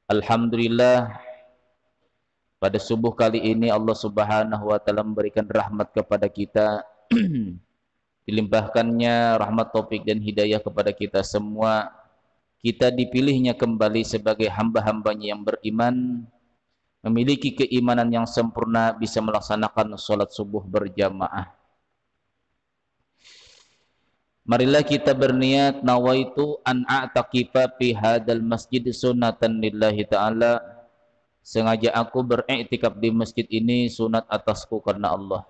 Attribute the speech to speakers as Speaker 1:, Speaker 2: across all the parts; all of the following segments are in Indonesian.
Speaker 1: Alhamdulillah, pada subuh kali ini Allah Subhanahu wa taala memberikan rahmat kepada kita. Dilimpahkannya rahmat, taufik dan hidayah kepada kita semua. Kita dipilihnya kembali sebagai hamba-hambanya yang beriman, memiliki keimanan yang sempurna, bisa melaksanakan salat subuh berjamaah. Marilah kita berniat, nawaitu an a'taqifa fi hadzal masjid sunnatan lillahi ta'ala. Sengaja aku beriktikaf di masjid ini sunat atasku karena Allah.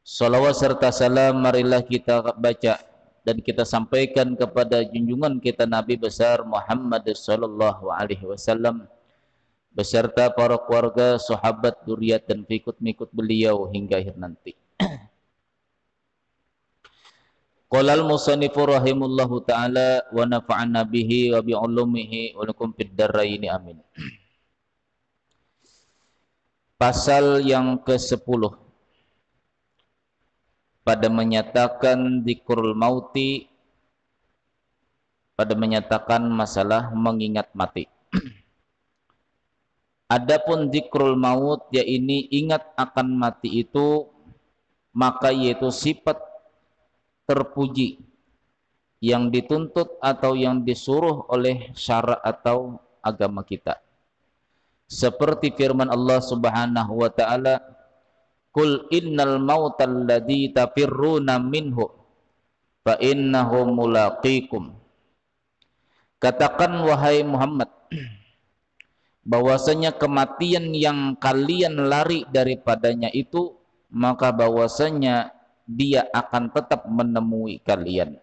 Speaker 1: Salawat serta salam marilah kita baca dan kita sampaikan kepada junjungan kita Nabi besar Muhammad sallallahu alaihi wasallam beserta para keluarga, sahabat, zuriat dan pengikut beliau hingga akhir nanti. Qala al-musannifu rahimullahu taala wa nafa'ana bihi wa bi ulumihi wa lakum fid daraini amin. Pasal yang ke-10 pada menyatakan dzikrul mauti, pada menyatakan masalah mengingat mati. Adapun dzikrul maut, yakni ingat akan mati itu, maka yaitu sifat terpuji yang dituntut atau yang disuruh oleh syara atau agama kita. Seperti firman Allah Subhanahu wa taala, "Qul innal mautal ladzi tafirruna minhu fa innahu mulaqikum." Katakan wahai Muhammad, bahwasanya kematian yang kalian lari daripadanya itu, maka bahwasanya dia akan tetap menemui kalian.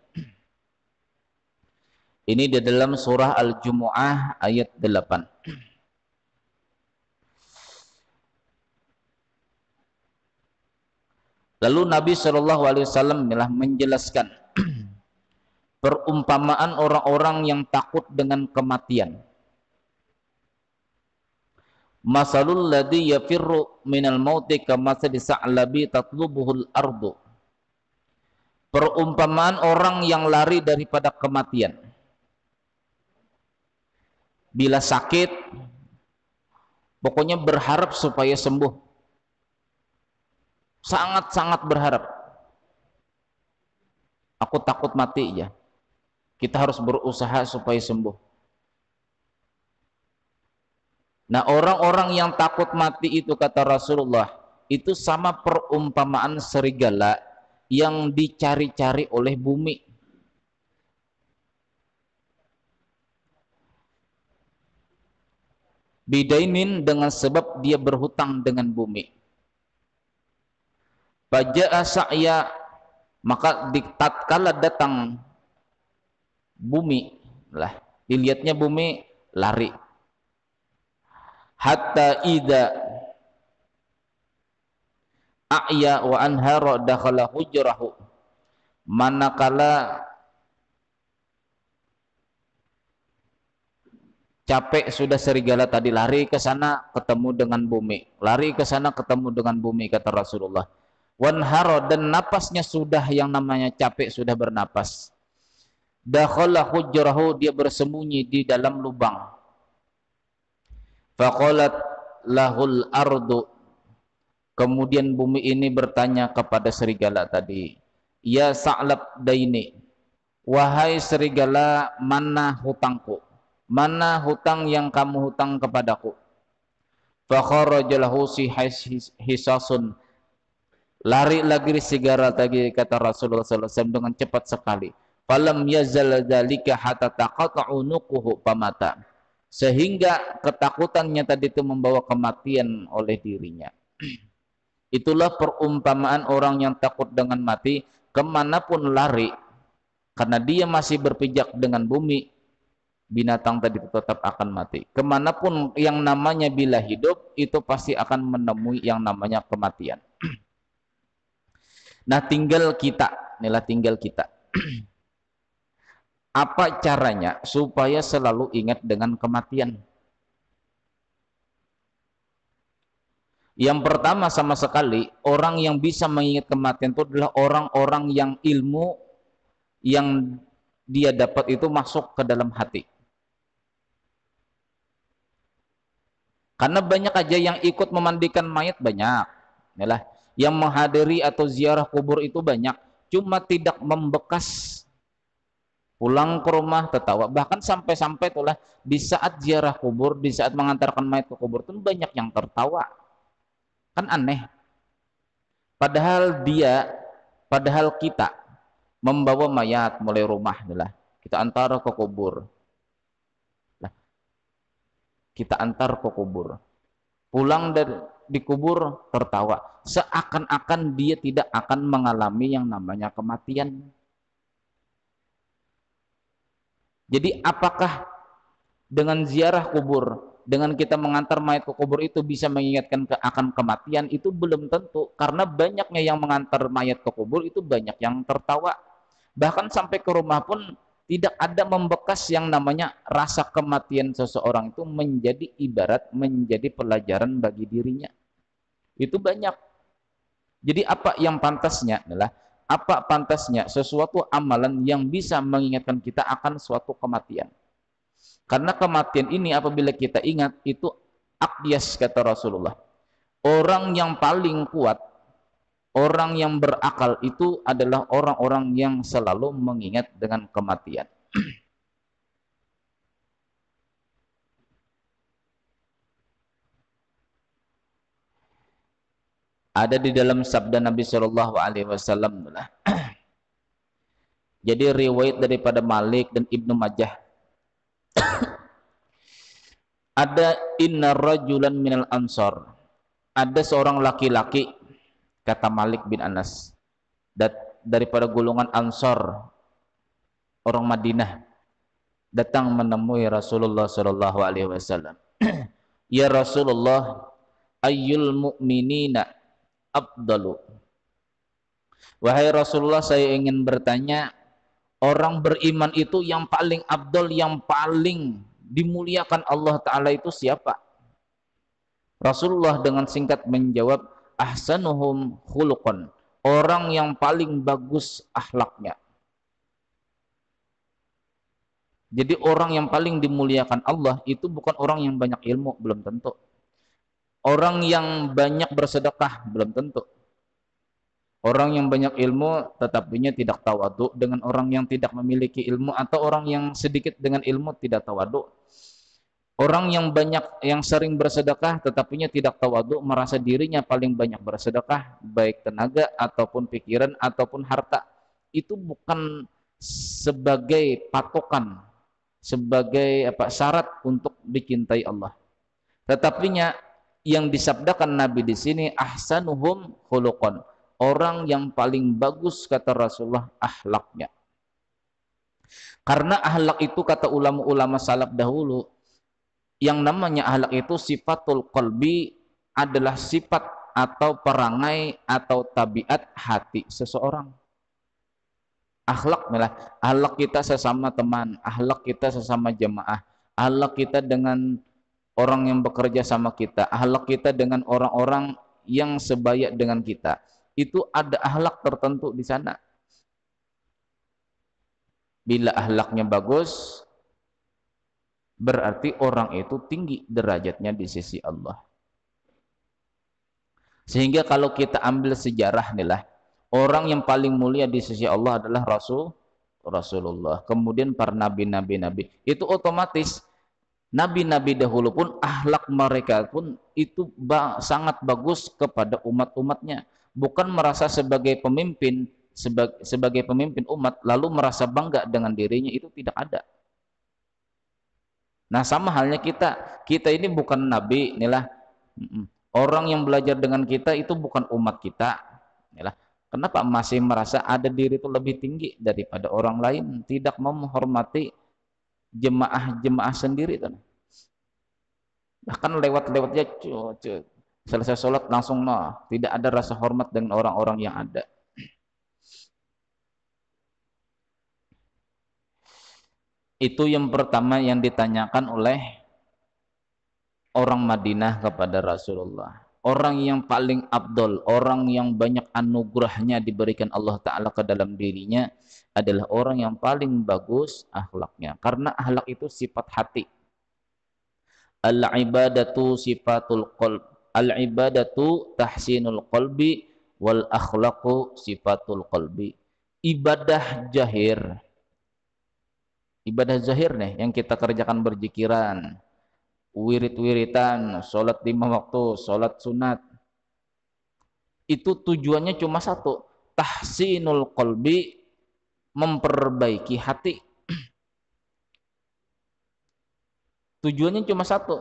Speaker 1: Ini di dalam surah Al-Jumu'ah ayat 8. Lalu Nabi SAW telah menjelaskan perumpamaan orang-orang yang takut dengan kematian. Masalul ladzi yafirru minal mauti kamatsali sa'labi tatlubuhul ardu. Perumpamaan orang yang lari daripada kematian. Bila sakit, pokoknya berharap supaya sembuh. Sangat-sangat berharap. Aku takut mati ya. Kita harus berusaha supaya sembuh. Nah, orang-orang yang takut mati itu, kata Rasulullah, itu sama perumpamaan serigala yang dicari-cari oleh bumi. Bidainin, dengan sebab dia berhutang dengan bumi. Faja'a sa'ya, maka tatkala datang bumi lah, dilihatnya bumi, lari. Hatta idza a'ya wa anhara dakhala hujrahu, manakala capek sudah serigala tadi, lari ke sana ketemu dengan bumi, lari ke sana ketemu dengan bumi, kata Rasulullah. Wanhara, dan napasnya sudah, yang namanya capek sudah bernapas. Dakhala hujrahu, dia bersembunyi di dalam lubang. Faqalat lahul ardu, kemudian bumi ini bertanya kepada serigala tadi, ya sa'lab daini, wahai serigala, mana hutangku, mana hutang yang kamu hutang kepadaku. Fakharajalahu hisasun, lari lagi serigala tadi, kata Rasulullah SAW dengan cepat sekali. Falam yazal dzalika hatta taqata'u nuquhu pamata, sehingga ketakutannya tadi itu membawa kematian oleh dirinya. Itulah perumpamaan orang yang takut dengan mati, kemanapun lari, karena dia masih berpijak dengan bumi, binatang tadi itu tetap akan mati. Kemanapun yang namanya bila hidup, itu pasti akan menemui yang namanya kematian. Nah, tinggal kita, inilah tinggal kita. Apa caranya supaya selalu ingat dengan kematian? Yang pertama, sama sekali, orang yang bisa mengingat kematian itu adalah orang-orang yang ilmu yang dia dapat itu masuk ke dalam hati. Karena banyak aja yang ikut memandikan mayat banyak. Yalah, yang menghadiri atau ziarah kubur itu banyak, cuma tidak membekas. Pulang ke rumah tertawa, bahkan sampai-sampai itulah di saat ziarah kubur, di saat mengantarkan mayat ke kubur itu banyak yang tertawa. Kan aneh. Padahal kita membawa mayat mulai rumah itulah, kita antar ke kubur. Nah, kita antar ke kubur. Pulang dari di kubur tertawa, seakan-akan dia tidak akan mengalami yang namanya kematian. Jadi apakah dengan ziarah kubur, dengan kita mengantar mayat ke kubur itu bisa mengingatkan akan kematian? Itu belum tentu, karena banyaknya yang mengantar mayat ke kubur itu banyak yang tertawa. Bahkan sampai ke rumah pun tidak ada membekas yang namanya rasa kematian seseorang itu menjadi ibarat, menjadi pelajaran bagi dirinya. Itu banyak. Jadi apa yang pantasnya adalah, apa pantasnya sesuatu amalan yang bisa mengingatkan kita akan suatu kematian. Karena kematian ini apabila kita ingat itu akyas, kata Rasulullah. Orang yang paling kuat, orang yang berakal itu adalah orang-orang yang selalu mengingat dengan kematian. Ada di dalam sabda Nabi Shallallahu Alaihi Wasallam. Jadi riwayat daripada Malik dan Ibnu Majah. Ada inna rajulan minal ansor. Ada seorang laki-laki, kata Malik bin Anas, daripada golongan Ansor, orang Madinah, datang menemui Rasulullah Shallallahu Alaihi Wasallam. Ya Rasulullah, ayyul mu'minina afdalu. Wahai Rasulullah, saya ingin bertanya, orang beriman itu yang paling afdal, yang paling dimuliakan Allah Ta'ala itu siapa? Rasulullah dengan singkat menjawab, ahsanuhum khuluqan, orang yang paling bagus akhlaknya. Jadi orang yang paling dimuliakan Allah itu bukan orang yang banyak ilmu, belum tentu. Orang yang banyak bersedekah, belum tentu. Orang yang banyak ilmu tetapinya tidak tawadhu dengan orang yang tidak memiliki ilmu, atau orang yang sedikit dengan ilmu tidak tawadhu. Orang yang banyak, yang sering bersedekah tetapinya tidak tawadhu, merasa dirinya paling banyak bersedekah, baik tenaga ataupun pikiran ataupun harta, itu bukan sebagai patokan, sebagai syarat untuk dicintai Allah. Tetapinya yang disabdakan Nabi di sini, ahsanuhum khuluqan, orang yang paling bagus, kata Rasulullah, akhlaknya. Karena akhlak itu, kata ulama-ulama salaf dahulu, yang namanya akhlak itu sifatul qalbi, adalah sifat atau perangai atau tabiat hati seseorang. Akhlak adalah akhlak kita sesama teman, akhlak kita sesama jemaah, akhlak kita dengan orang yang bekerja sama kita, akhlak kita dengan orang-orang yang sebaya dengan kita. Itu ada akhlak tertentu di sana. Bila akhlaknya bagus, berarti orang itu tinggi derajatnya di sisi Allah. Sehingga kalau kita ambil sejarah inilah, orang yang paling mulia di sisi Allah adalah Rasulullah. Kemudian para nabi-nabi. Itu otomatis nabi-nabi dahulu pun akhlak mereka pun itu sangat bagus kepada umat-umatnya. Bukan merasa sebagai pemimpin, sebagai pemimpin umat lalu merasa bangga dengan dirinya, itu tidak ada. Nah, sama halnya kita ini bukan nabi, inilah orang yang belajar dengan kita itu bukan umat kita, inilah. Kenapa masih merasa ada diri itu lebih tinggi daripada orang lain, tidak mau menghormati jemaah-jemaah sendiri kan? Bahkan lewat-lewatnya selesai sholat langsung tidak ada rasa hormat dengan orang-orang yang ada. Itu yang pertama yang ditanyakan oleh orang Madinah kepada Rasulullah. Orang yang paling abdol, orang yang banyak anugerahnya diberikan Allah Ta'ala ke dalam dirinya adalah orang yang paling bagus akhlaknya. Karena akhlak itu sifat hati. Al-ibadatu sifatul qalb. Al-ibadatu tahsinul qalbi wal akhlaqu sifatul qalbi. Ibadah zahir. Ibadah zahir nih yang kita kerjakan berzikiran, wirid-wiritan, salat 5 waktu, salat sunat. Itu tujuannya cuma satu, tahsinul qalbi, memperbaiki hati. Tujuannya cuma satu.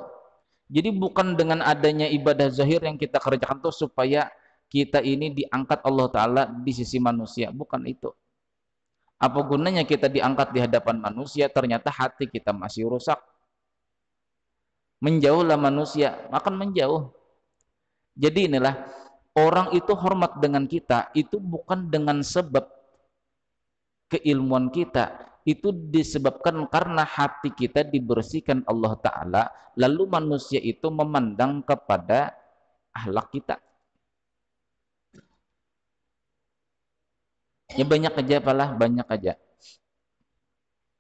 Speaker 1: Jadi bukan dengan adanya ibadah zahir yang kita kerjakan tuh supaya kita ini diangkat Allah Ta'ala di sisi manusia. Bukan itu. Apa gunanya kita diangkat di hadapan manusia, ternyata hati kita masih rusak. Menjauhlah manusia, akan menjauh. Jadi inilah, orang itu hormat dengan kita, itu bukan dengan sebab keilmuan kita. Itu disebabkan karena hati kita dibersihkan Allah Ta'ala, lalu manusia itu memandang kepada akhlak kita. Ya banyak aja apalah, banyak aja.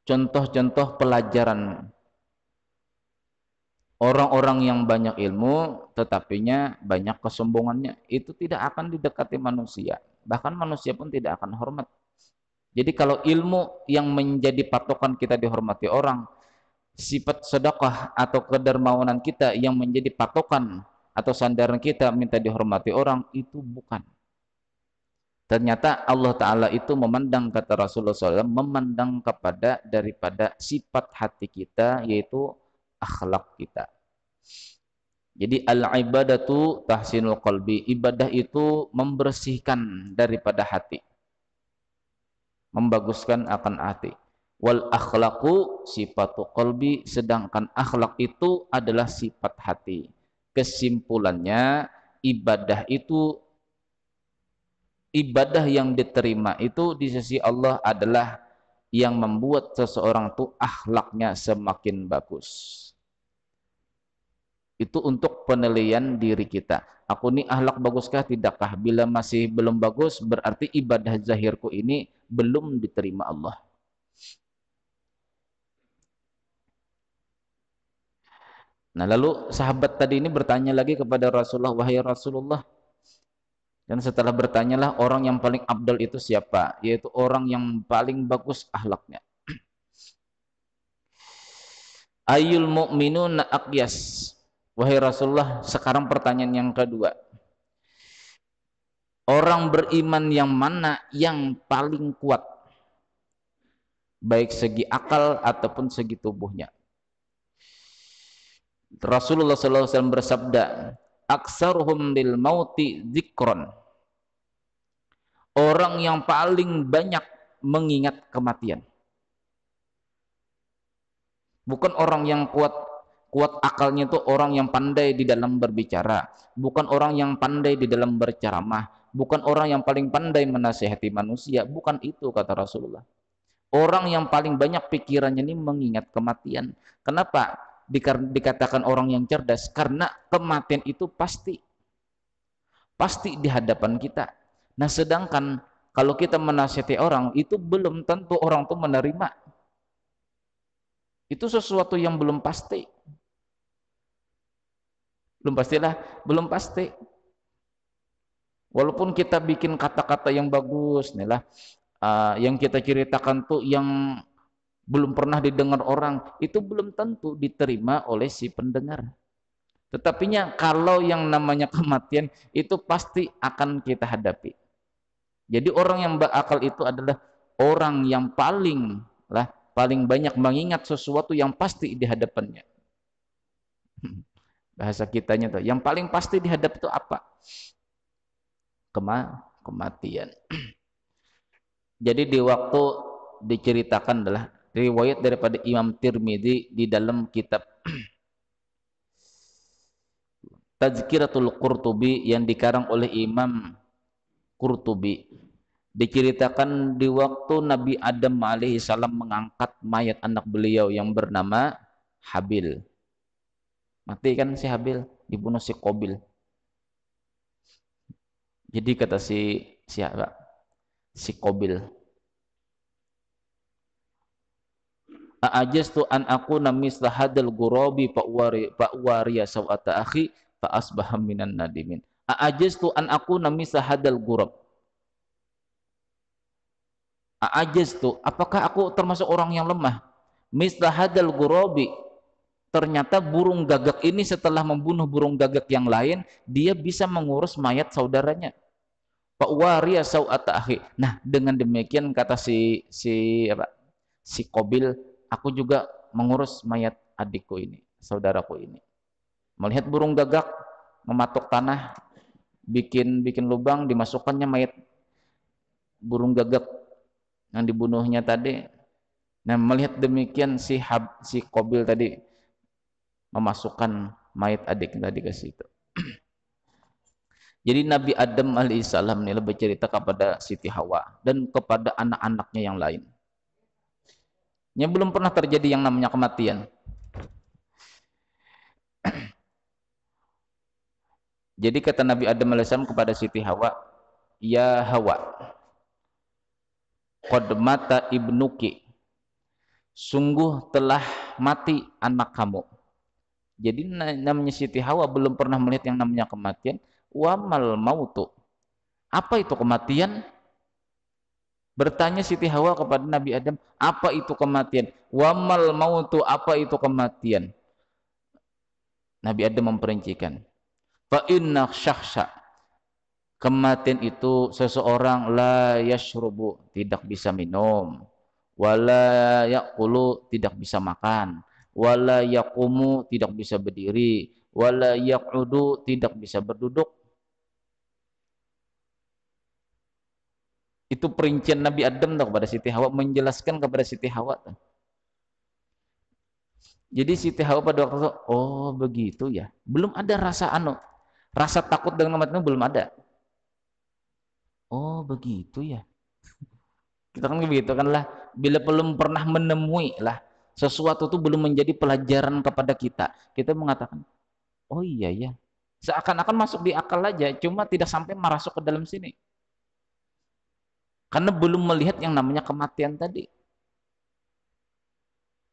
Speaker 1: Contoh-contoh pelajaran orang-orang yang banyak ilmu tetapinya banyak kesombongannya, itu tidak akan didekati manusia. Bahkan manusia pun tidak akan hormat. Jadi kalau ilmu yang menjadi patokan kita dihormati orang, sifat sedekah atau kedermawanan kita yang menjadi patokan atau sandaran kita minta dihormati orang, itu bukan. Ternyata Allah Ta'ala itu memandang, kata Rasulullah SAW, memandang kepada daripada sifat hati kita, yaitu akhlak kita. Jadi al-ibadatu tahsinul qalbi, ibadah itu membersihkan daripada hati, membaguskan akan hati. Wal akhlaqu sifatu qalbi, sedangkan akhlak itu adalah sifat hati. Kesimpulannya, ibadah itu, ibadah yang diterima itu di sisi Allah adalah yang membuat seseorang itu akhlaknya semakin bagus. Itu untuk penilaian diri kita. Aku ini akhlak baguskah tidakkah? Bila masih belum bagus, berarti ibadah zahirku ini belum diterima Allah. Nah, lalu sahabat tadi ini bertanya lagi kepada Rasulullah, wahai Rasulullah, dan setelah bertanyalah, orang yang paling abdal itu siapa? Yaitu orang yang paling bagus akhlaknya. Ayyul mu'minuna aqyas. Wahai Rasulullah, sekarang pertanyaan yang kedua. Orang beriman yang mana yang paling kuat? Baik segi akal ataupun segi tubuhnya. Rasulullah SAW bersabda, aksaruhum lil mauti dzikron. Orang yang paling banyak mengingat kematian. Bukan orang yang kuat akalnya, itu orang yang pandai di dalam berbicara, bukan orang yang pandai di dalam berceramah, bukan orang yang paling pandai menasihati manusia, bukan itu kata Rasulullah. Orang yang paling banyak pikirannya ini mengingat kematian. Kenapa dikatakan orang yang cerdas? Karena kematian itu pasti di hadapan kita. Nah, sedangkan kalau kita menasihati orang, itu belum tentu orang itu menerima. Itu sesuatu yang belum pasti. Belum pasti. Walaupun kita bikin kata-kata yang bagus, nih lah, yang kita ceritakan tuh yang belum pernah didengar orang, itu belum tentu diterima oleh si pendengar. Tetapinya kalau yang namanya kematian itu pasti akan kita hadapi. Jadi orang yang berakal itu adalah orang yang paling banyak mengingat sesuatu yang pasti di hadapannya. Bahasa kitanya tuh, yang paling pasti dihadap itu apa? Kematian. Jadi di waktu diceritakan adalah riwayat daripada Imam Tirmidzi di dalam kitab Tazkiratul Qurtubi yang dikarang oleh Imam Qurtubi. Diceritakan di waktu Nabi Adam alaihissalam mengangkat mayat anak beliau yang bernama Habil. Mati kan si Habil, dibunuh si Qabil. Jadi kata si Qabil, A'ajaztu an akuna misla hadal ghurabi fa wariya sawata akhi fa asbaha minan nadimin. A'ajaztu an akuna misla hadal ghurab. A'ajaztu, apakah aku termasuk orang yang lemah? Misla hadal ghurabi, ternyata burung gagak ini setelah membunuh burung gagak yang lain, dia bisa mengurus mayat saudaranya. Pak wariya sau'ata akhi. Nah, dengan demikian kata si Qabil, aku juga mengurus mayat adikku ini, saudaraku ini. Melihat burung gagak mematuk tanah, bikin lubang, dimasukkannya mayat burung gagak yang dibunuhnya tadi. Nah, melihat demikian si Qabil tadi memasukkan mayat adik tadi ke situ. Jadi Nabi Adam alaihissalam ini bercerita kepada Siti Hawa dan kepada anak-anaknya yang lain. Yang belum pernah terjadi yang namanya kematian. Jadi kata Nabi Adam alaihissalam kepada Siti Hawa, ya Hawa, qad mata ibnuki, sungguh telah mati anak kamu. Jadi namanya Siti Hawa belum pernah melihat yang namanya kematian. Wamal mautu, apa itu kematian? Bertanya Siti Hawa kepada Nabi Adam, apa itu kematian? Wamal mautu, apa itu kematian? Nabi Adam memperincikan, fa inna syakhsa, kematian itu seseorang la yashrubu, tidak bisa minum, wala yaqulu, tidak bisa makan, wala yaqumu, tidak bisa berdiri, wala yaqudu, tidak bisa berduduk. Itu perincian Nabi Adam kepada Siti Hawa, menjelaskan kepada Siti Hawa. Jadi Siti Hawa pada waktu itu, oh begitu ya. Belum ada rasa takut dengan kematian, belum ada. Oh begitu ya. Kita kan begitu kan lah, bila belum pernah menemui lah sesuatu itu belum menjadi pelajaran kepada kita. Kita mengatakan, oh iya ya. Seakan-akan masuk di akal aja, cuma tidak sampai masuk ke dalam sini. Karena belum melihat yang namanya kematian tadi.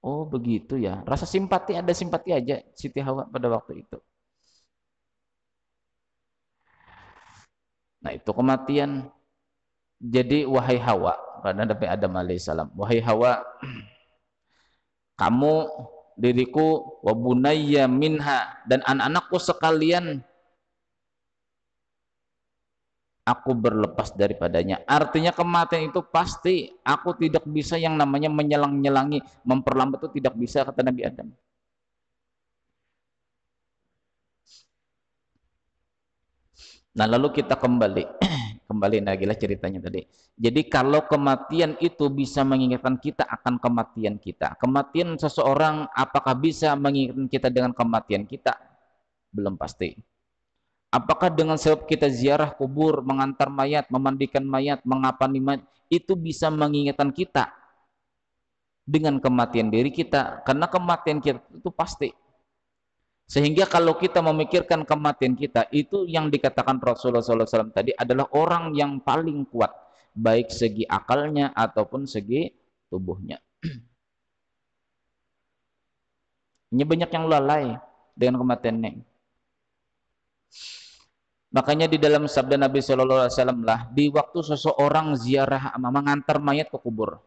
Speaker 1: Oh begitu ya. Rasa simpati, ada simpati aja Siti Hawa pada waktu itu. Nah itu kematian. Jadi wahai Hawa, pada Nabi Adam alaihissalam, wahai Hawa, kamu, diriku, wa bunayya minha, dan anak-anakku sekalian, aku berlepas daripadanya. Artinya kematian itu pasti, aku tidak bisa yang namanya menyelang-nyelangi, memperlambat itu tidak bisa, kata Nabi Adam. Nah lalu kita kembali lagi lah ceritanya tadi. Jadi kalau kematian itu bisa mengingatkan kita akan kematian kita. Kematian seseorang apakah bisa mengingatkan kita dengan kematian kita? Belum pasti. Apakah dengan sebab kita ziarah kubur, mengantar mayat, memandikan mayat, mengapani mayat, itu bisa mengingatkan kita dengan kematian diri kita? Karena kematian kita itu pasti. Sehingga kalau kita memikirkan kematian kita, itu yang dikatakan Rasulullah SAW tadi adalah orang yang paling kuat, baik segi akalnya ataupun segi tubuhnya. Ini banyak yang lalai dengan kematiannya. Makanya di dalam sabda Nabi SAW lah, di waktu seseorang ziarah mengantar mayat ke kubur,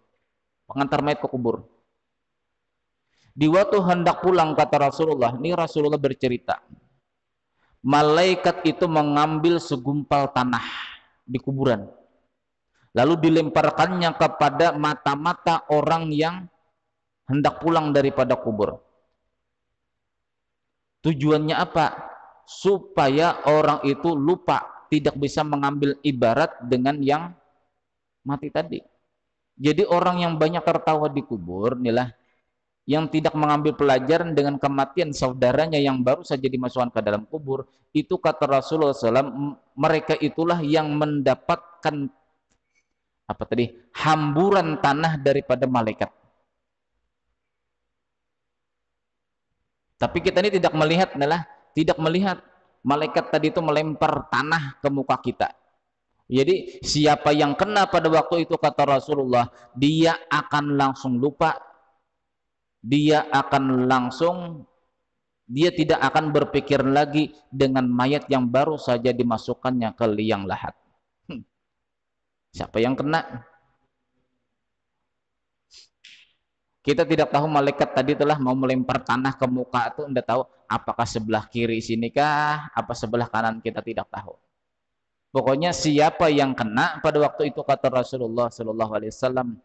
Speaker 1: di waktu hendak pulang, kata Rasulullah, ini Rasulullah bercerita, malaikat itu mengambil segumpal tanah di kuburan, lalu dilemparkannya kepada mata-mata orang yang hendak pulang daripada kubur. Tujuannya apa? Supaya orang itu lupa, tidak bisa mengambil ibarat dengan yang mati tadi. Jadi orang yang banyak tertawa di kubur, inilah yang tidak mengambil pelajaran dengan kematian saudaranya yang baru saja dimasukkan ke dalam kubur, itu kata Rasulullah SAW, mereka itulah yang mendapatkan apa tadi, hamburan tanah daripada malaikat. Tapi kita ini tidak melihat malaikat tadi itu melempar tanah ke muka kita. Jadi siapa yang kena pada waktu itu, kata Rasulullah, dia akan langsung lupa dia akan langsung, dia tidak akan berpikir lagi dengan mayat yang baru saja dimasukkannya ke liang lahat. Siapa yang kena? Kita tidak tahu malaikat tadi telah mau melempar tanah ke muka itu, tidak tahu apakah sebelah kiri sini kah, apa sebelah kanan, kita tidak tahu. Pokoknya siapa yang kena pada waktu itu, kata Rasulullah Shallallahu Alaihi Wasallam,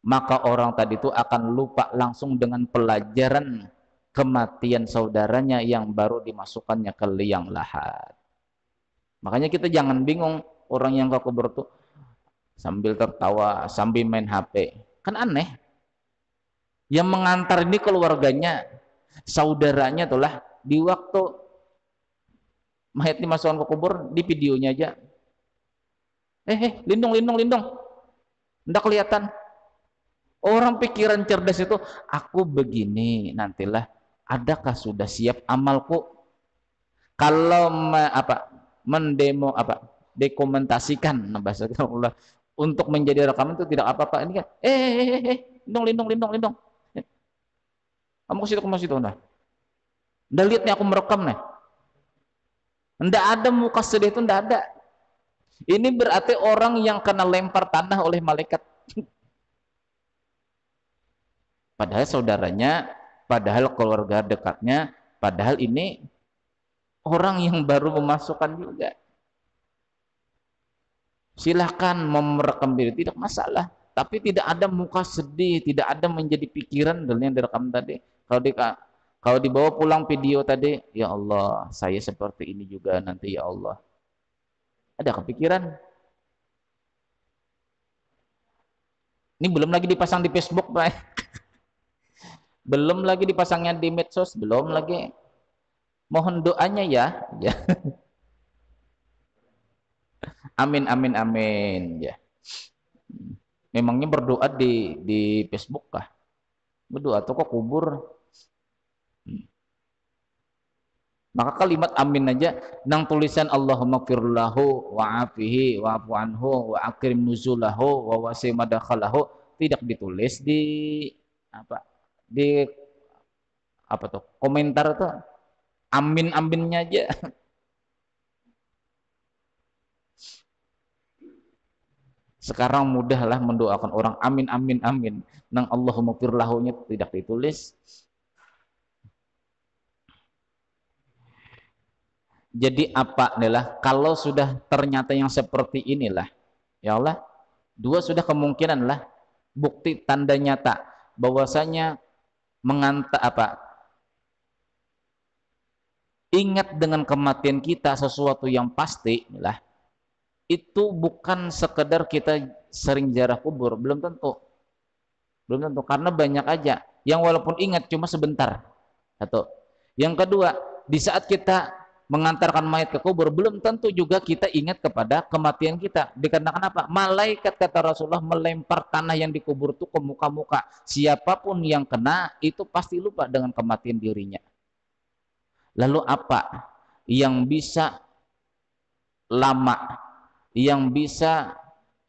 Speaker 1: maka orang tadi itu akan lupa langsung dengan pelajaran kematian saudaranya yang baru dimasukkannya ke liang lahat. Makanya kita jangan bingung orang yang ke kubur tuh sambil tertawa, sambil main HP. Kan aneh. Yang mengantar ini keluarganya, saudaranya itulah di waktu mayat dimasukkan ke kubur, di videonya aja. Lindung, lindung, lindung. Nggak kelihatan. Orang pikiran cerdas itu, aku begini, nantilah adakah sudah siap amalku? Kalau mendemo dokumentasikan bahasa Allah untuk menjadi rekaman itu tidak apa-apa. Ini kan lindung, lindung, lindung, lindung. Kamu ke situ, nah. Nggak lihat nih aku merekam nih. Nggak ada muka sedih itu, nggak ada. Ini berarti orang yang kena lempar tanah oleh malaikat. Padahal saudaranya, padahal keluarga dekatnya, padahal ini orang yang baru memasukkan juga. Silahkan merekam diri, tidak masalah. Tapi tidak ada muka sedih, tidak ada menjadi pikiran yang direkam tadi. Kalau dibawa pulang video tadi, ya Allah, saya seperti ini juga nanti, ya Allah. Ada kepikiran? Ini belum lagi dipasang di Facebook, Pak. Belum lagi dipasangnya di medsos, belum lagi. Mohon doanya ya. Amin, amin, amin. Ya. Memangnya berdoa di Facebook kah? Berdoa atau kok kubur? Maka kalimat amin aja, nang tulisan Allahumma firlahu wa'afihi wa'afu anhu wa akrim nuzulahu wa wasi madakhalahu tidak ditulis di komentar tuh. Amin-aminnya aja. Sekarang mudahlah mendoakan orang amin, amin, amin. Nang Allahumma firlahunya tidak ditulis. Jadi apa adalah kalau sudah ternyata yang seperti inilah, ya Allah, dua sudah kemungkinan lah, bukti tanda nyata bahwasanya ingat dengan kematian kita sesuatu yang pasti lah, itu bukan sekedar kita sering ziarah kubur, belum tentu, karena banyak aja yang walaupun ingat cuma sebentar. Satu. Yang kedua, di saat kita mengantarkan mayat ke kubur, belum tentu juga kita ingat kepada kematian kita. Dikarenakan apa? Malaikat, kata Rasulullah, melempar tanah yang dikubur itu ke muka-muka. Siapapun yang kena, itu pasti lupa dengan kematian dirinya. Lalu apa yang bisa lama, yang bisa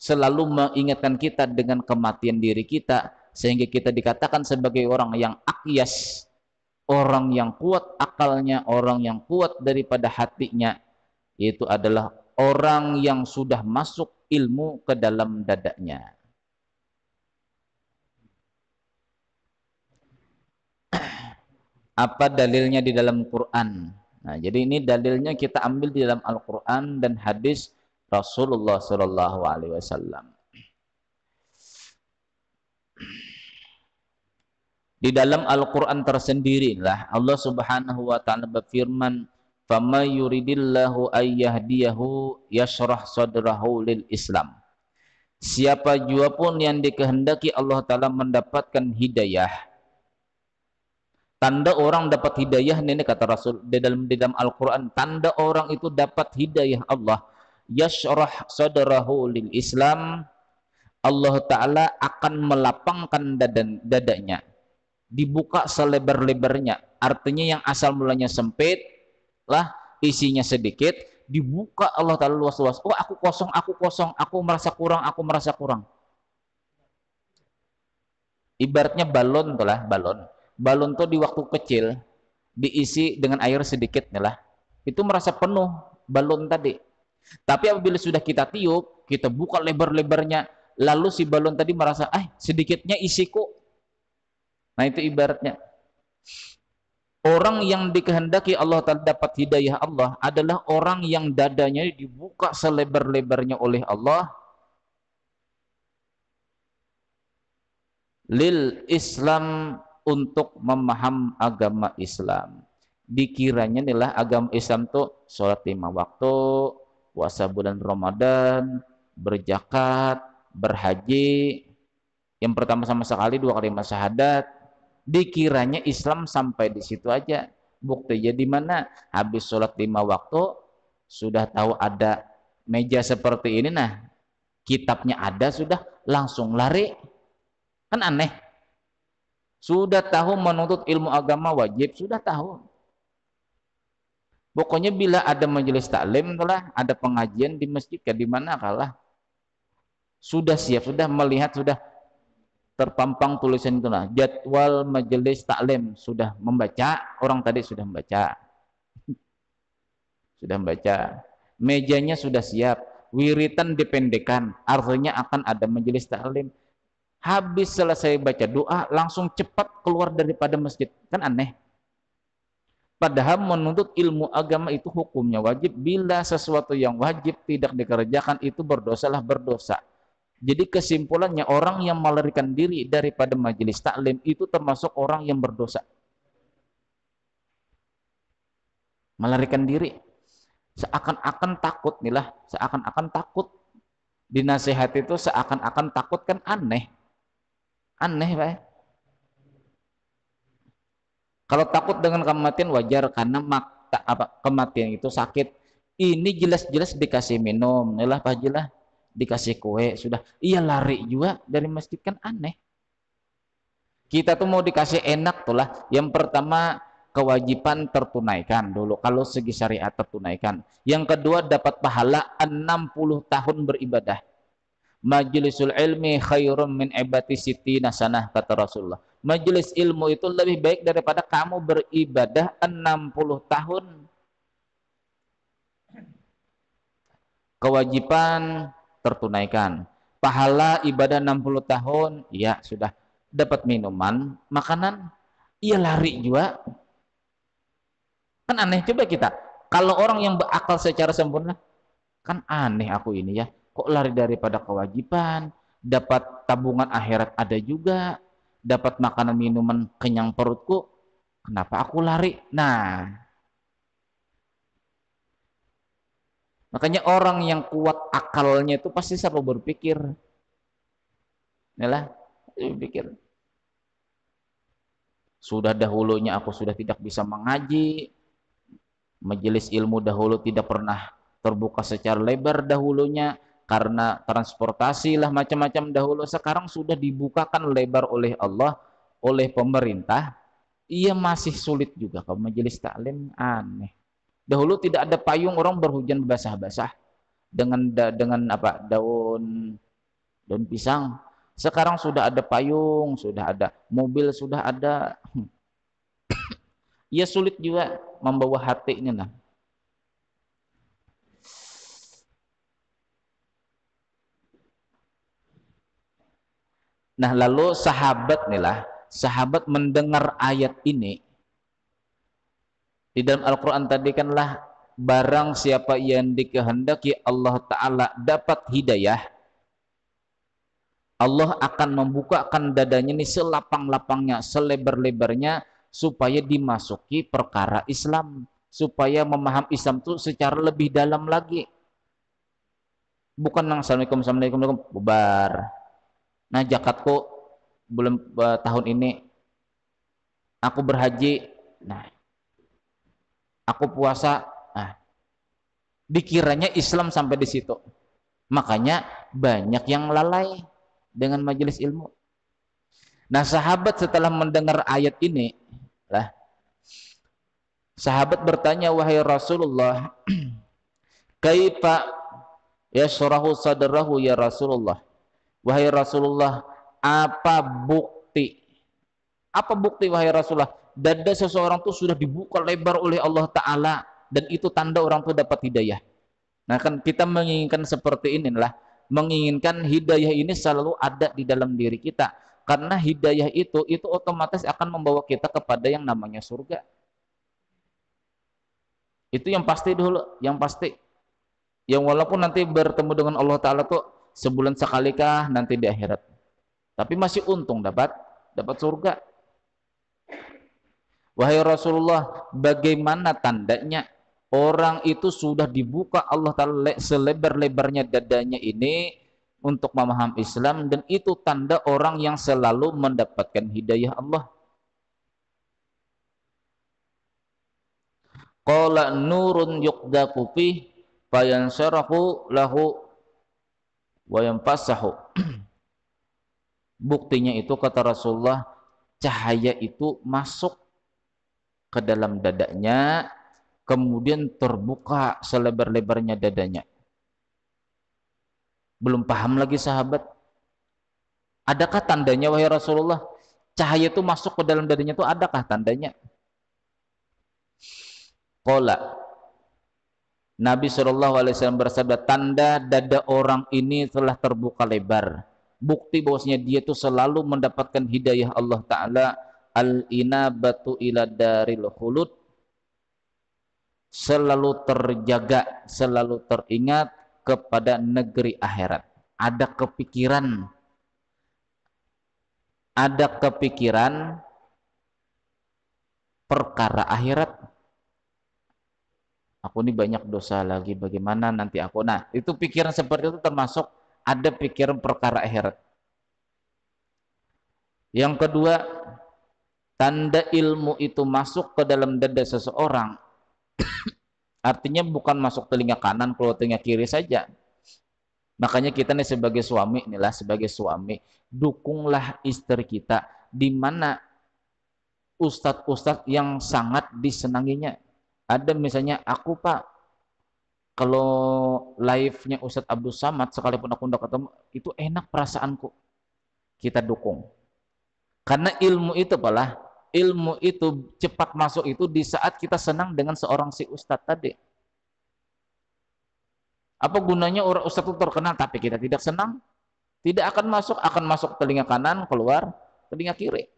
Speaker 1: selalu mengingatkan kita dengan kematian diri kita, sehingga kita dikatakan sebagai orang yang akyas, orang yang kuat akalnya, orang yang kuat daripada hatinya, itu adalah orang yang sudah masuk ilmu ke dalam dadanya. Apa dalilnya di dalam Quran? Nah, jadi ini dalilnya kita ambil di dalam Al-Quran dan hadis Rasulullah Shallallahu Alaihi Wasallam. Di dalam Al-Quran tersendirilah Allah Subhanahu wa Ta'ala berfirman, "Fama yuridillahu ayyahdiyahu yashrah sadrahu lil Islam." Siapa jua pun yang dikehendaki Allah Ta'ala mendapatkan hidayah. Tanda orang dapat hidayah ini kata Rasul di dalam Al-Quran, tanda orang itu dapat hidayah Allah, yashrah sadrahu lil Islam, Allah Ta'ala akan melapangkan dadanya, dibuka selebar-lebarnya. Artinya yang asal mulanya sempit lah, isinya sedikit, dibuka Allah Ta'ala luas-luas. Oh, aku kosong, aku merasa kurang, Ibaratnya balon tuh lah, balon. Balon tuh di waktu kecil diisi dengan air sedikit nih lah. Itu merasa penuh balon tadi. Tapi apabila sudah kita tiup, kita buka lebar-lebarnya, lalu si balon tadi merasa, sedikitnya isi kok. Nah itu ibaratnya. Orang yang dikehendaki Allah Ta'ala dapat hidayah Allah adalah orang yang dadanya dibuka selebar-lebarnya oleh Allah lil Islam, untuk memaham agama Islam. Dikiranya inilah agama Islam tuh sholat 5 waktu, puasa bulan Ramadan, berzakat, berhaji, yang pertama sama sekali 2 kalimat syahadat. Dikiranya Islam sampai di situ aja. Buktinya di mana? Habis sholat 5 waktu, sudah tahu ada meja seperti ini, nah kitabnya ada, sudah langsung lari. Kan aneh. Sudah tahu menuntut ilmu agama wajib, sudah tahu. Pokoknya bila ada majelis taklim, ada pengajian di masjid, di mana kalah. Sudah siap, sudah melihat, sudah terpampang tulisan itu lah, jadwal majelis taklim, sudah membaca, orang tadi sudah membaca. Sudah membaca. Mejanya sudah siap, wiritan dipendekkan, artinya akan ada majelis taklim. Habis selesai baca doa, langsung cepat keluar daripada masjid. Kan aneh. Padahal menuntut ilmu agama itu hukumnya wajib. Bila sesuatu yang wajib tidak dikerjakan, itu berdosalah berdosa. Jadi kesimpulannya, orang yang melarikan diri daripada majelis taklim itu termasuk orang yang berdosa. Melarikan diri. Seakan-akan takut nih lah, seakan-akan takut. Dinasihat itu seakan-akan takut, kan aneh. Aneh, Pak. Kalau takut dengan kematian wajar, karena kematian itu sakit. Ini jelas-jelas dikasih minum, inilah Pak Jilah, dikasih kue, sudah. Iya lari juga dari masjid, kan aneh. Kita tuh mau dikasih enak tuh lah. Yang pertama, kewajiban tertunaikan dulu, kalau segi syariat tertunaikan. Yang kedua, dapat pahala 60 tahun beribadah. Majlisul ilmi khairum min ibati sitina sanah, kata Rasulullah. Majelis ilmu itu lebih baik daripada kamu beribadah 60 tahun. Kewajiban tertunaikan. Pahala ibadah 60 tahun, ya sudah. Dapat minuman, makanan, iya lari juga. Kan aneh coba kita. Kalau orang yang berakal secara sempurna, kan aneh aku ini ya. Kok lari daripada kewajiban, dapat tabungan akhirat ada juga, dapat makanan minuman kenyang perutku, kenapa aku lari? Nah, makanya orang yang kuat akalnya itu pasti selalu berpikir, inilah berpikir. Sudah dahulunya aku sudah tidak bisa mengaji, majelis ilmu dahulu tidak pernah terbuka secara lebar dahulunya, karena transportasi lah macam-macam dahulu. Sekarang sudah dibukakan lebar oleh Allah, oleh pemerintah. Ia masih sulit juga kalau majelis taklim, aneh. Dahulu tidak ada payung, orang berhujan basah-basah dengan daun pisang. Sekarang sudah ada payung, sudah ada mobil, sudah ada. Ia sulit juga membawa hati ini lah. Nah lalu sahabat nih lah, sahabat mendengar ayat ini. Di dalam Al-Quran tadi kanlah, barang siapa yang dikehendaki Allah Ta'ala dapat hidayah, Allah akan membukakan dadanya ini selapang-lapangnya, selebar-lebarnya, supaya dimasuki perkara Islam, supaya memaham Islam itu secara lebih dalam lagi. Bukan Assalamualaikum, Assalamualaikum, bubar. Nah zakatku belum tahun ini, aku berhaji, nah aku puasa, nah dikiranya Islam sampai di situ. Makanya banyak yang lalai dengan majelis ilmu. Nah sahabat setelah mendengar ayat ini lah, sahabat bertanya, wahai Rasulullah, kaifa yashrahu sadrahu ya Rasulullah. Wahai Rasulullah, apa bukti. Apa bukti wahai Rasulullah? Dada seseorang itu sudah dibuka lebar oleh Allah Ta'ala, dan itu tanda orang itu dapat hidayah. Nah kan kita menginginkan seperti inilah, menginginkan hidayah ini selalu ada di dalam diri kita, karena hidayah itu otomatis akan membawa kita kepada yang namanya surga. Itu yang pasti dulu, yang pasti. Yang walaupun nanti bertemu dengan Allah Ta'ala tuh sebulan sekali kah nanti di akhirat, tapi masih untung dapat surga. Wahai Rasulullah, bagaimana tandanya orang itu sudah dibuka Allah Ta'ala selebar-lebarnya dadanya ini untuk memahami Islam, dan itu tanda orang yang selalu mendapatkan hidayah Allah. Qala nurun yuqdaku fih fayansarahu lahu wa yanfasahu. Buktinya itu kata Rasulullah, cahaya itu masuk ke dalam dadanya, kemudian terbuka selebar-lebarnya dadanya. Belum paham lagi sahabat, adakah tandanya wahai Rasulullah? Cahaya itu masuk ke dalam dadanya itu adakah tandanya? Qala, Nabi SAW bersabda, tanda dada orang ini telah terbuka lebar, bukti bahwasanya dia itu selalu mendapatkan hidayah Allah Ta'ala, al-inabatu ila daril khulud, selalu terjaga, selalu teringat kepada negeri akhirat. Ada kepikiran perkara akhirat. Aku ini banyak dosa lagi, bagaimana nanti aku? Nah, itu pikiran seperti itu termasuk ada pikiran perkara akhirat. Yang kedua, tanda ilmu itu masuk ke dalam dada seseorang, artinya bukan masuk telinga kanan keluar telinga kiri saja. Makanya kita nih sebagai suami, dukunglah istri kita, di mana ustadz-ustadz yang sangat disenanginya. Ada misalnya, aku Pak, kalau live-nya Ustadz Abdul Samad, sekalipun aku tidak ketemu, itu enak perasaanku. Kita dukung. Karena ilmu itu cepat masuk itu di saat kita senang dengan seorang si Ustadz tadi. Apa gunanya orang Ustadz itu terkenal, tapi kita tidak senang? Tidak akan masuk telinga kanan, keluar telinga kiri.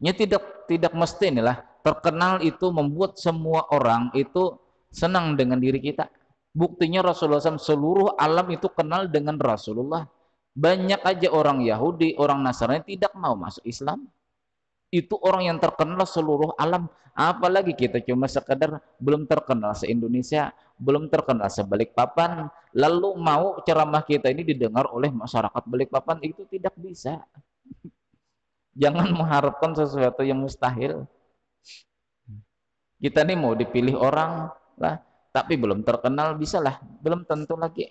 Speaker 1: Ya tidak mesti inilah terkenal itu membuat semua orang itu senang dengan diri kita. Buktinya Rasulullah SAW, seluruh alam itu kenal dengan Rasulullah. Banyak aja orang Yahudi, orang Nasrani tidak mau masuk Islam. Itu orang yang terkenal seluruh alam. Apalagi kita cuma sekadar belum terkenal se-Indonesia, belum terkenal se-Balikpapan, lalu mau ceramah kita ini didengar oleh masyarakat Balikpapan, itu tidak bisa. Jangan mengharapkan sesuatu yang mustahil. Kita nih mau dipilih orang lah, tapi belum terkenal, bisa lah, belum tentu lagi.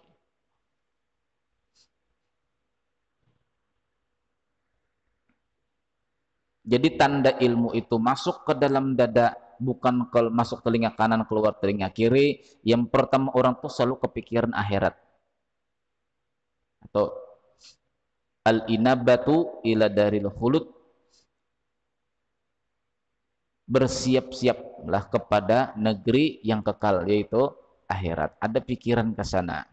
Speaker 1: Jadi tanda ilmu itu masuk ke dalam dada, bukan masuk telinga kanan keluar telinga kiri. Yang pertama, orang tuh selalu kepikiran akhirat. Atau al-inabatu ila daril khulud, bersiap-siaplah kepada negeri yang kekal, yaitu akhirat. Ada pikiran ke sana.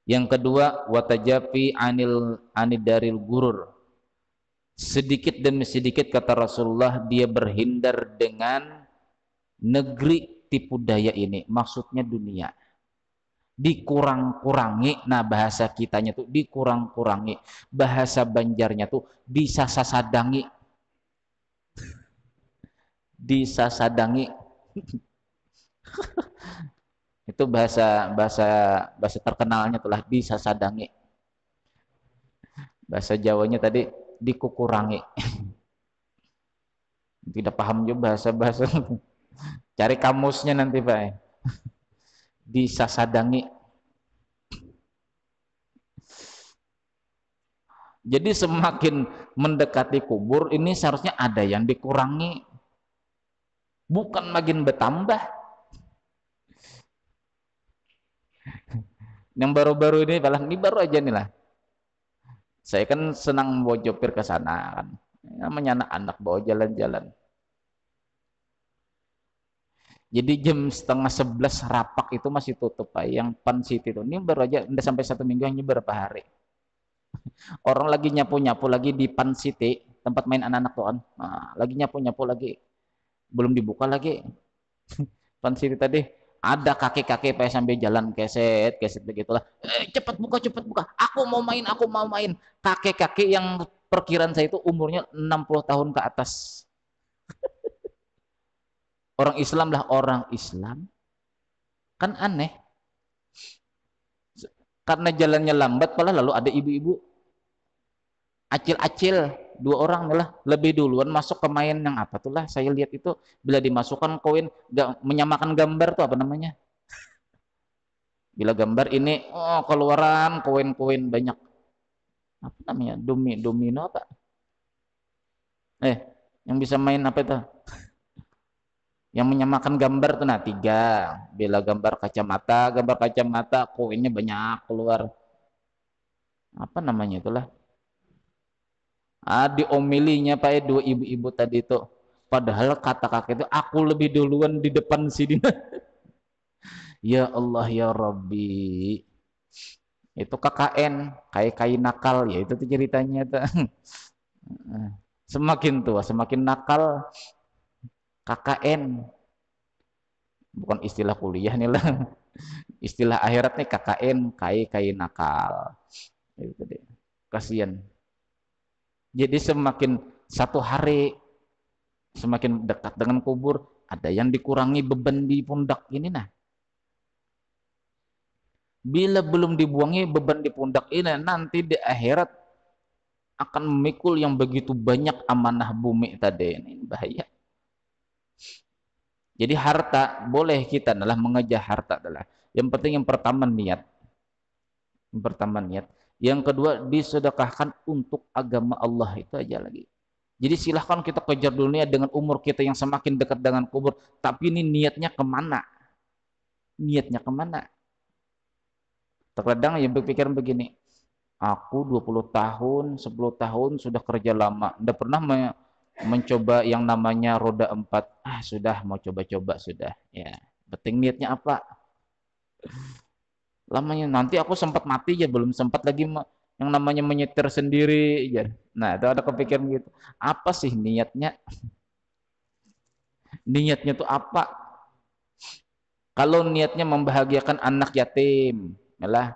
Speaker 1: Yang kedua, watajafi anil daril gurur. Sedikit demi sedikit kata Rasulullah, dia berhindar dengan negeri tipu daya ini, maksudnya dunia. Dikurang-kurangi, nah bahasa kitanya tuh dikurang-kurangi, bahasa Banjarnya tuh disasadangi. Disasadangi. Itu bahasa terkenalnya tuh lah, disasadangi. Bahasa Jawanya tadi dikukurangi. Tidak paham juga bahasa cari kamusnya nanti Pak. Disasadangi. Jadi semakin mendekati kubur ini seharusnya ada yang dikurangi, bukan makin bertambah. Yang baru-baru ini, ini baru aja nih lah, Saya kan senang bawa jopir ke sana kan. Namanya anak-anak bawa jalan-jalan. Jadi jam setengah 11 rapak itu masih tutup Pak. Yang Pan City itu. Ini baru aja udah sampai 1 minggu, hanya berapa hari. Orang lagi nyapu-nyapu lagi di Pan City, tempat main anak-anak tuh kan. Nah, lagi nyapu-nyapu lagi. Belum dibuka lagi. Pan City tadi ada kakek-kakek Pak sambil jalan keset begitulah. Cepat buka. Aku mau main. Kakek-kakek yang perkiraan saya itu umurnya 60 tahun ke atas. Orang Islam lah, orang Islam. Kan aneh. Karena jalannya lambat, malah lalu ada ibu-ibu acil-acil, 2 orang malah lebih duluan masuk ke main yang apa tuh lah. Saya lihat itu bila dimasukkan koin, menyamakan gambar tuh apa namanya? Bila gambar ini, oh keluaran koin-koin banyak. Apa namanya? Domino apa? Yang bisa main apa itu? Yang menyamakan gambar tuh nah 3. Bila gambar kacamata koinnya banyak keluar. Apa namanya itulah? Diomilinya Pak 2 ibu-ibu tadi itu. Padahal kata kakek itu aku lebih duluan di depan sini. Ya Allah ya Rabbi. Itu KKN, kayak nakal ya itu tuh ceritanya tuh. Semakin tua semakin nakal. KKN. Bukan istilah kuliah nih lah. Istilah akhirat nih KKN, kayak nakal. Itu deh. Kasihan. Jadi semakin satu hari semakin dekat dengan kubur, ada yang dikurangi beban di pundak ini nah. Bila belum dibuangi beban di pundak ini, nanti di akhirat akan memikul yang begitu banyak amanah bumi tadi. Ini bahaya. Jadi harta, boleh kita adalah mengejar harta adalah. Yang penting yang pertama niat. Yang pertama niat. Yang kedua disedekahkan untuk agama Allah, itu aja lagi. Jadi silahkan kita kejar dunia dengan umur kita yang semakin dekat dengan kubur. Tapi ini niatnya kemana? Niatnya kemana? Terkadang yang berpikir begini, aku 20 tahun, 10 tahun sudah kerja lama, tidak pernah mencoba yang namanya roda 4. Sudah mau coba-coba sudah. Ya, penting niatnya apa? Lamanya nanti aku sempat mati ya, belum sempat lagi yang namanya menyetir sendiri ya. Nah, itu ada kepikiran gitu. Apa sih niatnya? Niatnya itu apa? Kalau niatnya membahagiakan anak yatim, malah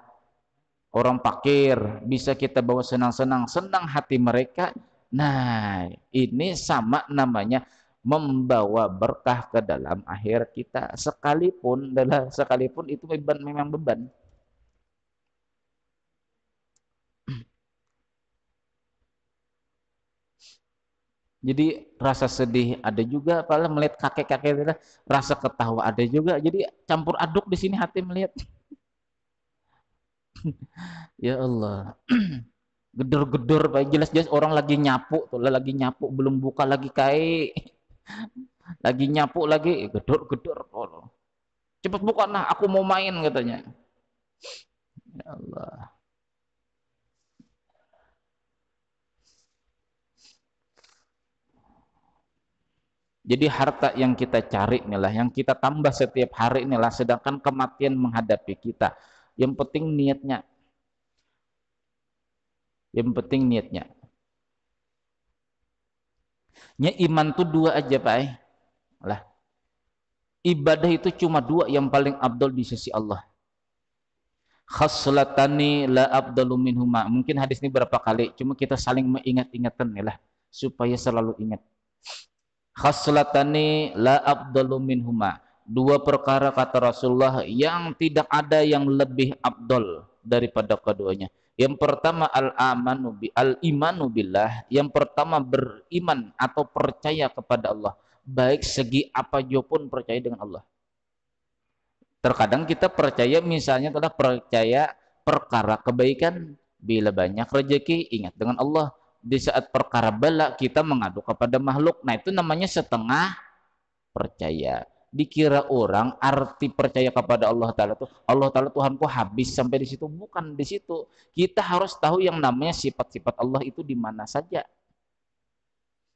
Speaker 1: orang fakir, bisa kita bawa senang-senang, senang hati mereka. Nah, ini sama namanya membawa berkah ke dalam akhir kita. Sekalipun itu beban, memang beban. Jadi rasa sedih ada juga, apalagi melihat kakek-kakek itu, rasa ketawa ada juga. Jadi campur aduk di sini hati melihat. Ya Allah. Gedor-gedor, jelas-jelas orang lagi nyapu, tuh lagi nyapu belum buka lagi kayak. Lagi nyapu lagi gedor-gedor. Oh. Cepat buka nah, aku mau main katanya. Ya Allah. Jadi harta yang kita cari inilah, yang kita tambah setiap hari inilah, sedangkan kematian menghadapi kita. Yang penting niatnya. Yang penting niatnya. Iman tuh 2 aja Pak. Lah. Ibadah itu cuma 2 yang paling abdul di sisi Allah. Khaslatani la abdalu minhuma. Mungkin hadis ini berapa kali, cuma kita saling mengingat-ingatkan lah supaya selalu ingat. Khaslatani la abdalu minhuma. 2 perkara kata Rasulullah yang tidak ada yang lebih abdul daripada keduanya. Yang pertama al-imanu billah. Yang pertama beriman atau percaya kepada Allah. Baik segi apa pun percaya dengan Allah. Terkadang kita percaya misalnya adalah percaya perkara kebaikan, bila banyak rezeki ingat dengan Allah. Di saat perkara bala kita mengadu kepada makhluk. Nah, itu namanya setengah percaya. dikira orang arti percaya kepada Allah Ta'ala tuh Allah Ta'ala Tuhanku habis sampai di situ. Bukan di situ. Kita harus tahu yang namanya sifat-sifat Allah itu di mana saja.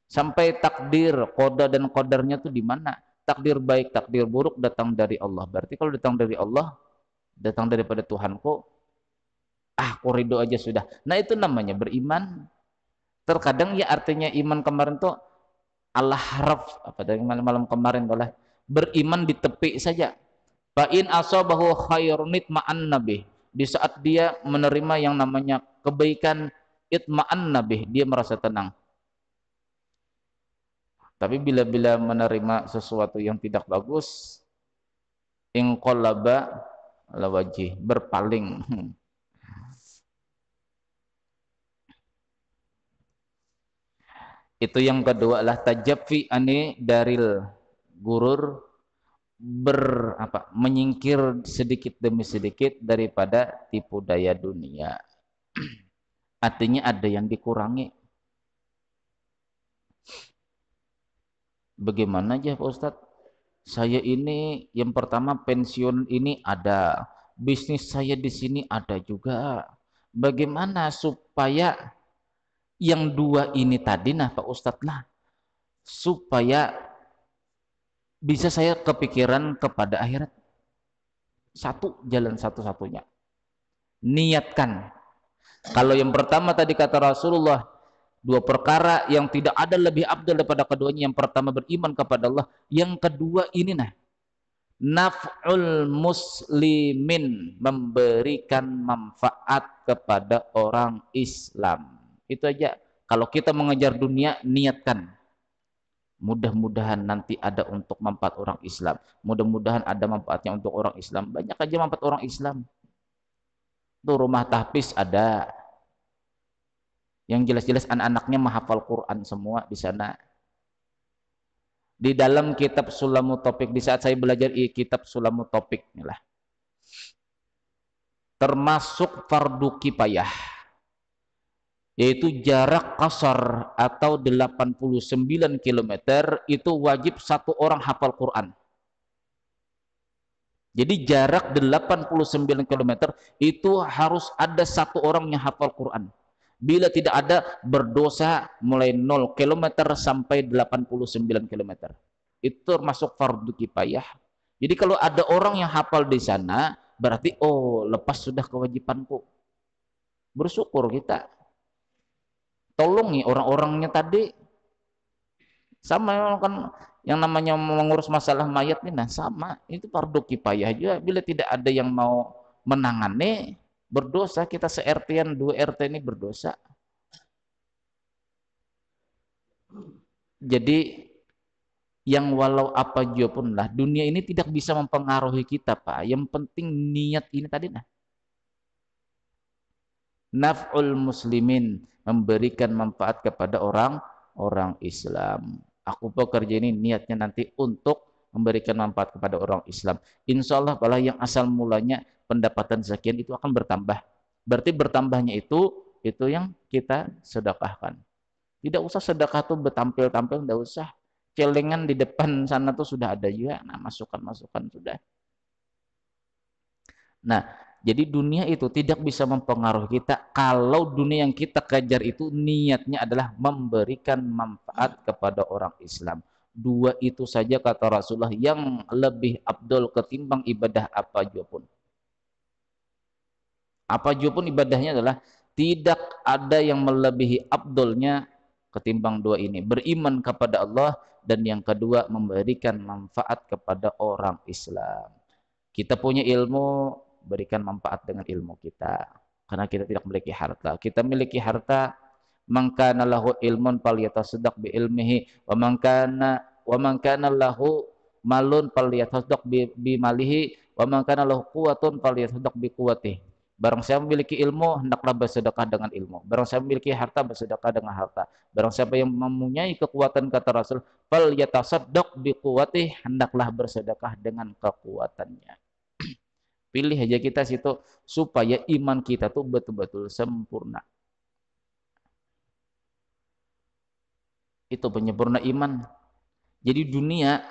Speaker 1: Sampai takdir, qada dan qadarnya tuh di mana. Takdir baik, takdir buruk datang dari Allah. Berarti kalau datang dari Allah, datang daripada Tuhanku, aku ridho aja sudah. Nah itu namanya beriman. Terkadang ya artinya iman kemarin tuh Allah haraf apa dari malam kemarin adalah beriman di tepi saja. Fa in asabahu khairun itma'an nabi. Di saat dia menerima yang namanya kebaikan itma'an nabi, dia merasa tenang. Tapi bila menerima sesuatu yang tidak bagus, inqalaba ala wajih, berpaling. Itu yang kedua adalah tajaffi ani daril gurur, menyingkir sedikit demi sedikit daripada tipu daya dunia. Artinya ada yang dikurangi. Bagaimana aja Pak Ustadz? Saya ini yang pertama pensiun ini ada, bisnis saya di sini ada juga. Bagaimana supaya yang dua ini tadi, nah Pak Ustadz lah, supaya bisa saya kepikiran kepada akhirat. Satu jalan satu-satunya. Niatkan. Kalau yang pertama tadi kata Rasulullah, dua perkara yang tidak ada lebih abdul daripada keduanya. Yang pertama beriman kepada Allah, yang kedua ini nah, naf'ul muslimin, memberikan manfaat kepada orang Islam. Itu aja. Kalau kita mengejar dunia, niatkan. Mudah-mudahan nanti ada untuk manfaat orang Islam. Mudah-mudahan ada manfaatnya untuk orang Islam. Banyak aja manfaat orang Islam. Tuh rumah tahfiz ada. Yang jelas-jelas anak-anaknya menghafal Quran semua di sana. Di dalam kitab Sulamut Topik, di saat saya belajar kitab Sulamut Topik inilah, termasuk fardu kifayah, yaitu jarak qasar atau 89 km itu wajib satu orang hafal Quran. Jadi jarak 89 km itu harus ada satu orang yang hafal Quran. Bila tidak ada, berdosa mulai 0 km sampai 89 km. Itu termasuk fardu kifayah. Jadi kalau ada orang yang hafal di sana, berarti oh lepas sudah kewajibanku. Bersyukur kita. Tolong nih orang-orangnya tadi. Sama kan yang namanya mengurus masalah mayat ini, nah sama. Itu fardu kifayah juga. Bila tidak ada yang mau menangani, berdosa. Kita se-RT-an 2 RT ini berdosa. Jadi yang walau apa juga pun lah, dunia ini tidak bisa mempengaruhi kita Pak. Yang penting niat ini tadi nah. Naf'ul muslimin, memberikan manfaat kepada orang Islam. Aku bekerja ini niatnya nanti untuk memberikan manfaat kepada orang Islam. Insya Allah kalau yang asal mulanya pendapatan sekian itu akan bertambah. Berarti bertambahnya itu yang kita sedekahkan. Tidak usah sedekah tuh bertampil-tampil, tidak usah. Celengan di depan sana tuh sudah ada juga. Nah, masukan-masukan sudah. Nah, jadi dunia itu tidak bisa mempengaruhi kita kalau dunia yang kita kejar itu niatnya adalah memberikan manfaat kepada orang Islam. Dua itu saja kata Rasulullah yang lebih abdul ketimbang ibadah apa juga pun. Apa juga pun ibadahnya adalah tidak ada yang melebihi abdulnya ketimbang dua ini. Beriman kepada Allah dan yang kedua memberikan manfaat kepada orang Islam. Kita punya ilmu, berikan manfaat dengan ilmu kita. Karena kita tidak memiliki harta. Kita memiliki harta, man kana lahu ilmun falyatasaddaq bi ilmihi wa man kana lahu malun falyatasaddaq bi malihi wa man kana lahu quwwatun falyatasaddaq bi quwwatihi. Barang siapa memiliki ilmu, hendaklah bersedekah dengan ilmu. Barang siapa memiliki harta, bersedekah dengan harta. Barang siapa yang mempunyai kekuatan, kata Rasul, falyatasaddaq bi quwwatihi, hendaklah bersedekah dengan kekuatannya. Pilih aja kita situ supaya iman kita tuh betul-betul sempurna. Itu penyempurna iman. Jadi dunia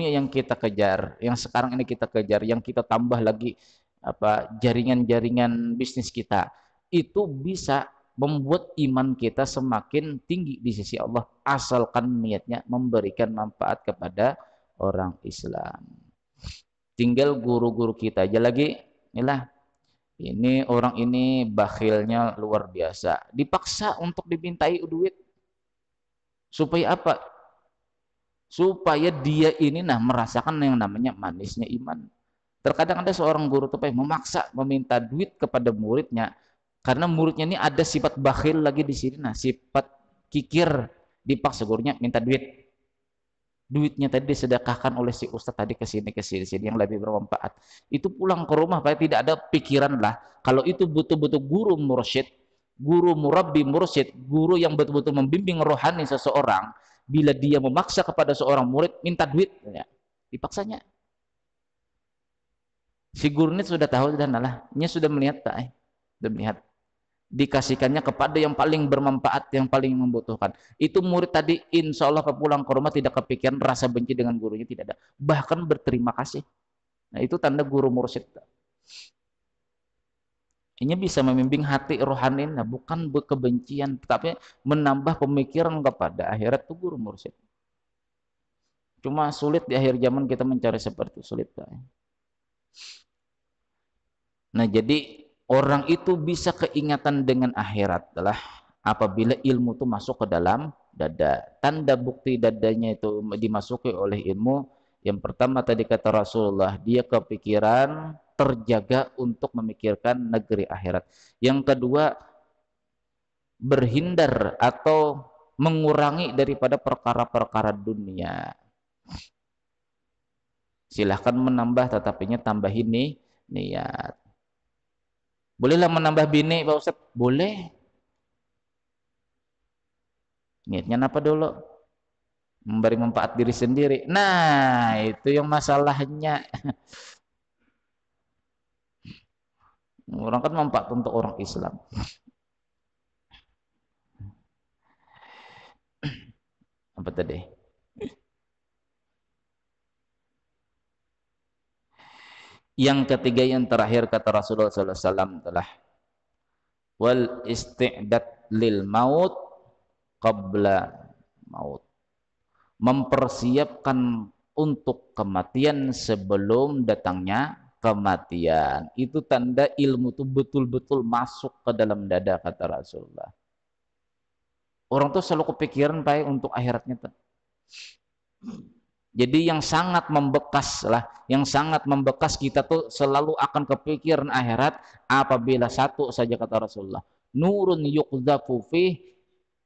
Speaker 1: yang kita kejar, yang sekarang ini kita kejar, yang kita tambah lagi apa jaringan-jaringan bisnis kita, itu bisa membuat iman kita semakin tinggi di sisi Allah asalkan niatnya memberikan manfaat kepada orang Islam. Tinggal guru-guru kita aja lagi, inilah ini orang ini bakhilnya luar biasa, dipaksa untuk dimintai duit supaya apa? Supaya dia ini merasakan yang namanya manisnya iman. Terkadang ada seorang guru tuh memaksa meminta duit kepada muridnya karena muridnya ini ada sifat bakhil lagi di sini, sifat kikir, dipaksa gurunya minta duit. Duitnya tadi disedekahkan oleh si ustaz tadi ke sini yang lebih bermanfaat. Itu pulang ke rumah Pak tidak ada pikiran lah kalau itu betul-betul guru mursyid, guru murabbi mursyid, guru yang betul-betul membimbing rohani seseorang. Bila dia memaksa kepada seorang murid minta duit, ya, dipaksanya. Si guru ini sudah tahu dan dia sudah melihat tak, sudah melihat dikasihkannya kepada yang paling bermanfaat, yang paling membutuhkan. Itu murid tadi insya Allah pulang ke rumah tidak kepikiran rasa benci dengan gurunya, tidak ada. Bahkan berterima kasih. Nah itu tanda guru mursyid. Ini bisa membimbing hati rohani, bukan kebencian, tetapi menambah pemikiran kepada akhirat itu guru mursyid. Cuma sulit di akhir zaman kita mencari seperti itu, sulit. Nah jadi orang itu bisa keingatan dengan akhirat adalah apabila ilmu itu masuk ke dalam dada. Tanda bukti dadanya itu dimasuki oleh ilmu, yang pertama tadi kata Rasulullah, dia kepikiran terjaga untuk memikirkan negeri akhirat. Yang kedua, berhindar atau mengurangi daripada perkara-perkara dunia. Silahkan menambah, tetapinya tambahin nih niat. Bolehlah menambah bini Pak Ustaz? Boleh. Niatnya apa dulu? Memberi manfaat diri sendiri. Nah, itu yang masalahnya. Orang kan manfaat untuk orang Islam. Apa tadi? Yang ketiga yang terakhir kata Rasulullah SAW telah wal isti'dad lil maut qabla maut. Mempersiapkan untuk kematian sebelum datangnya kematian. Itu tanda ilmu itu betul-betul masuk ke dalam dada kata Rasulullah. Orang tuh selalu kepikiran Pak untuk akhiratnya tuh. Jadi yang sangat membekas lah, yang sangat membekas kita tuh selalu akan kepikiran akhirat apabila satu saja kata Rasulullah, nurun yuqdhafu fih,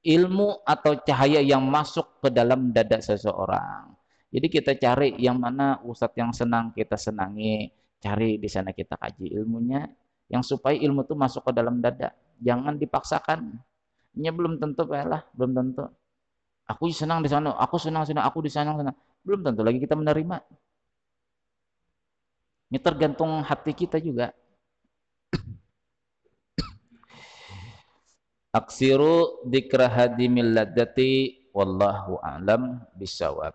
Speaker 1: ilmu atau cahaya yang masuk ke dalam dada seseorang. Jadi kita cari yang mana ustadz yang senang kita senangi, cari di sana kita kaji ilmunya, yang supaya ilmu itu masuk ke dalam dada. Jangan dipaksakan. Ini belum tentu lah, belum tentu. Aku senang di sana, aku senang aku di sana. Belum tentu lagi kita menerima. Ini tergantung hati kita juga. Aksiru dzikra hadimil ladati wallahu a'lam bisawab.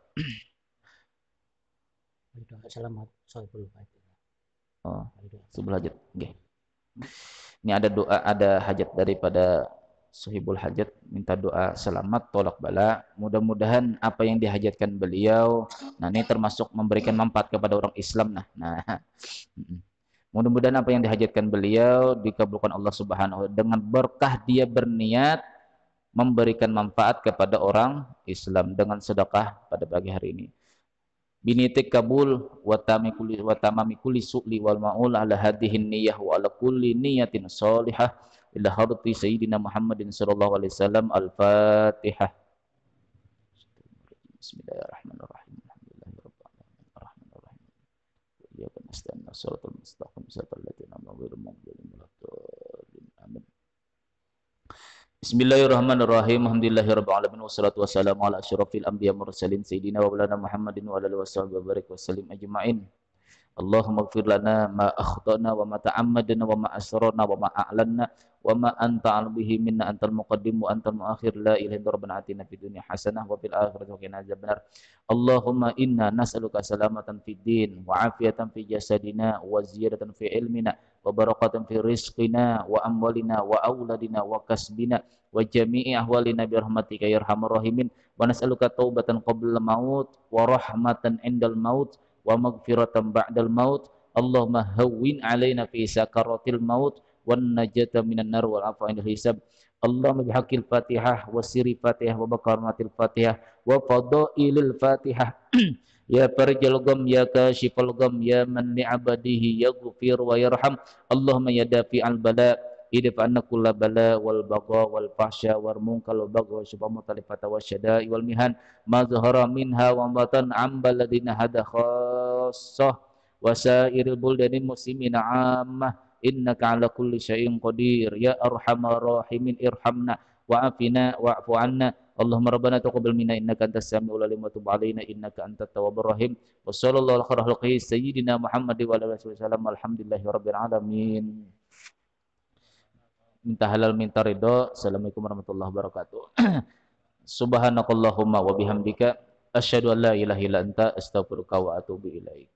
Speaker 2: Selamat sahibul hajat.
Speaker 1: Oh, sebelum hajat. Okay. Ini ada doa, ada hajat daripada sahibul hajat, minta doa selamat tolak bala. Mudah-mudahan apa yang dihajatkan beliau, nah ini termasuk memberikan manfaat kepada orang Islam. Nah, mudah-mudahan apa yang dihajatkan beliau dikabulkan Allah Subhanahu wa taala dengan berkah dia berniat memberikan manfaat kepada orang Islam dengan sedekah pada pagi hari ini. Binitik kabul wa tamami kulli su'li wal ma'ul ala hadhihi niyyah wa ala kulli niyatin salihah ila hadrati sayyidina Muhammadin sallallahu alaihi wasallam. Al-Fatihah. Bismillahirrahmanirrahim. Alhamdulillahirabbil alamin arrahmanirrahim. Iyyaka nasta'in shiratal mustaqim shiratal ladzina an'amta 'alaihim amin. Bismillahirrahmanirrahim. Alhamdulillahirabbil alamin wassalatu wassalamu ala asyrafil anbiya mursalin sayyidina wa maulana Muhammadin wa alihi washabihi wa barik wasallim ajmain. Allahumma ighfir lana ma akhtana wa ma ta'ammadna wa ma asrarna wa ma a'lanna wa ma anta a'lamu bihi minna antal muqaddim wa antal muakhir la ilaha illa rabbana atina fid dunya hasanah wa fil akhirati wa qina adzabannar. Allahumma inna nas'aluka salamatan fid din wa afiyatan fi jasadina wa ziyadatan fi ilmina wa barakatan fi rizqina wa amwalina wa auladina wa kasbina wa jami'i ahwalina bi rahmatika ya arhamar rahimin. Wa nas'aluka taubatan qabla maut wa rahmatan indal maut wa maghfiratan ba'dal maut. Allahumma hawwin alaina fi sakaratil maut wan najata minan nar wal afwa indal hisab. Allahumma bihaqqil Fatihah wa sirri Fatihah wa bakarmatil Fatihah wa fadailil Fatihah. Ya farjal gham ya kashifal gham ya man li'abadihi yaghfir wa yarham. Allahumma ya dafi'al bala idfa anna kulla bala wal bagha wal fahsya wal munkar wal bagha wa syubha mutalifata wa syada'i wal mihan ma zahara minha wa batan am baladina hada khassah wa sairil buldani muslimina ammah innaka ala kulli syai'in qadir ya arhamar rahimin irhamna wa afina wa'fu anna. Allahumma rabbana taqabbal minna innaka antas samiul alim wa tub alaina innaka antat tawwabur rahim. Wa sallallahu ala khairil sayyidina Muhammad wa ala alihi wasallam. Alhamdulillahi rabbil alamin. Minta halal minta ridho. Assalamualaikum warahmatullahi wabarakatuh. Subhanakallahumma wa bihamdika asyhadu an la ilaha illa anta astaghfiruka wa atubu ilaik.